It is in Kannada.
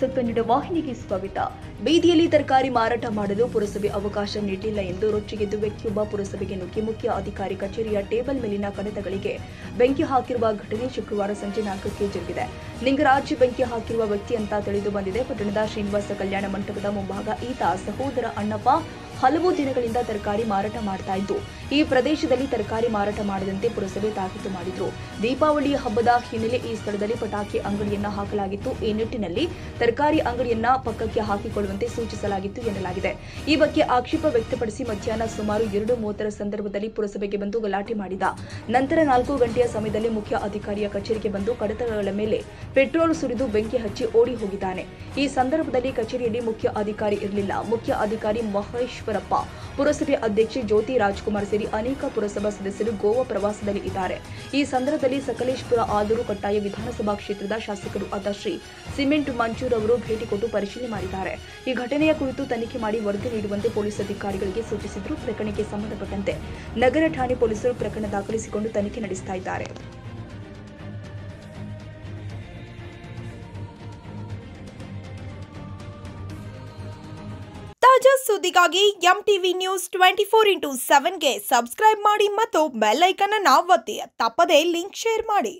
ನ್ಯೂಸ್ ಕನ್ನಡ ವಾಹಿನಿಗೆ ಸ್ವಾಗತ. ಬೀದಿಯಲ್ಲಿ ತರಕಾರಿ ಮಾರಾಟ ಮಾಡಲು ಪುರಸಭೆ ಅವಕಾಶ ನೀಡಿಲ್ಲ ಎಂದು ರೊಚ್ಚಿಗೆದ್ದು ವ್ಯಕ್ತಿಯೊಬ್ಬ ಪುರಸಭೆಗೆ ನುಗ್ಗಿ ಮುಖ್ಯ ಅಧಿಕಾರಿ ಕಚೇರಿಯ ಟೇಬಲ್ ಮೇಲಿನ ಕಡತಗಳಿಗೆ ಬೆಂಕಿ ಹಾಕಿರುವ ಘಟನೆ ಶುಕ್ರವಾರ ಸಂಜೆ 4ಕ್ಕೆ ಜರುಗಿದೆ. ನಿಂಗರಾಜ್ ಬೆಂಕಿ ಹಾಕಿರುವ ವ್ಯಕ್ತಿ ಅಂತ ತಿಳಿದು ಬಂದಿದೆ. ಪಟ್ಟಣದ ಶ್ರೀನಿವಾಸ ಕಲ್ಯಾಣ ಮಂಟಪದ ಮುಂಭಾಗ ಈತ ಸಹೋದರ ಅಣ್ಣಪ್ಪ ಹಲವು ದಿನಗಳಿಂದ ತರಕಾರಿ ಮಾರಾಟ ಮಾಡ್ತಾ ಇದ್ದು, ಈ ಪ್ರದೇಶದಲ್ಲಿ ತರಕಾರಿ ಮಾರಾಟ ಮಾಡದಂತೆ ಪುರಸಭೆ ತಾಕೀತು ಮಾಡಿದ್ರು. ದೀಪಾವಳಿ ಹಬ್ಬದ ಹಿನ್ನೆಲೆ ಈ ಸ್ಥಳದಲ್ಲಿ ಪಟಾಕಿ ಅಂಗಡಿಯನ್ನ ಹಾಕಲಾಗಿತ್ತು. ಈ ನಿಟ್ಟಿನಲ್ಲಿ ತರಕಾರಿ ಅಂಗಡಿಯನ್ನ ಪಕ್ಕಕ್ಕೆ ಹಾಕಿಕೊಳ್ಳುವಂತೆ ಸೂಚಿಸಲಾಗಿತ್ತು ಎನ್ನಲಾಗಿದೆ. ಈ ಬಗ್ಗೆ ಆಕ್ಷೇಪ ವ್ಯಕ್ತಪಡಿಸಿ ಮಧ್ಯಾಹ್ನ ಸುಮಾರು 2:30 ಸಂದರ್ಭದಲ್ಲಿ ಪುರಸಭೆಗೆ ಬಂದು ಗಲಾಟೆ ಮಾಡಿದ ನಂತರ 4 ಗಂಟೆಯ ಸಮಯದಲ್ಲಿ ಮುಖ್ಯ ಅಧಿಕಾರಿಯ ಕಚೇರಿಗೆ ಬಂದು ಕಡತಗಳ ಮೇಲೆ ಪೆಟ್ರೋಲ್ ಸುರಿದು ಬೆಂಕಿ ಹಚ್ಚಿ ಓಡಿ ಹೋಗಿದ್ದಾನೆ. ಈ ಸಂದರ್ಭದಲ್ಲಿ ಕಚೇರಿಯಲ್ಲಿ ಮುಖ್ಯ ಅಧಿಕಾರಿ ಇರಲಿಲ್ಲ. ಮುಖ್ಯ ಅಧಿಕಾರಿ ಮಹೇಶ್ವರಪ್ಪ, ಪುರಸಭೆ ಅಧ್ಯಕ್ಷೆ ಜ್ಯೋತಿ ರಾಜ್ಕುಮಾರ್ ಸೇರಿ ಅನೇಕ ಪುರಸಭಾ ಸದಸ್ಯರು ಗೋವಾ ಪ್ರವಾಸದಲ್ಲಿ ಇದ್ದಾರೆ. ಈ ಸಂದರ್ಭದಲ್ಲಿ ಸಕಲೇಶಪುರ ಆದೂರು ಕಟ್ಟಾಯ ವಿಧಾನಸಭಾ ಕ್ಷೇತ್ರದ ಶಾಸಕರು ಆದ ಶ್ರೀ ಸಿಮೆಂಟ್ ಮಂಜೂರ್ ಅವರು ಭೇಟಿ ಕೊಟ್ಟು ಪರಿಶೀಲನೆ ಮಾಡಿದ್ದಾರೆ. ಈ ಘಟನೆಯ ಕುರಿತು ತನಿಖೆ ಮಾಡಿ ವರದಿ ನೀಡುವಂತೆ ಪೊಲೀಸ್ ಅಧಿಕಾರಿಗಳಿಗೆ ಸೂಚಿಸಿದ್ರು. ಪ್ರಕರಣಕ್ಕೆ ಸಂಬಂಧಪಟ್ಟಂತೆ ನಗರ ಠಾಣೆ ಪೊಲೀಸರು ಪ್ರಕರಣ ದಾಖಲಿಸಿಕೊಂಡು ತನಿಖೆ ನಡೆಸ್ತಾ ಇದ್ದಾರೆ. ತಾಜಾ ಸುದ್ದಿಗಾಗಿ ಎಂಟಿವಿ ನ್ಯೂಸ್ 24x7ಗೆ ಸಬ್ಸ್ಕ್ರೈಬ್ ಮಾಡಿ ಮತ್ತು ಬೆಲ್ ಐಕಾನ್ ಅನ್ನು ಒತ್ತಿ. ತಪ್ಪದೇ ಲಿಂಕ್ ಶೇರ್ ಮಾಡಿ.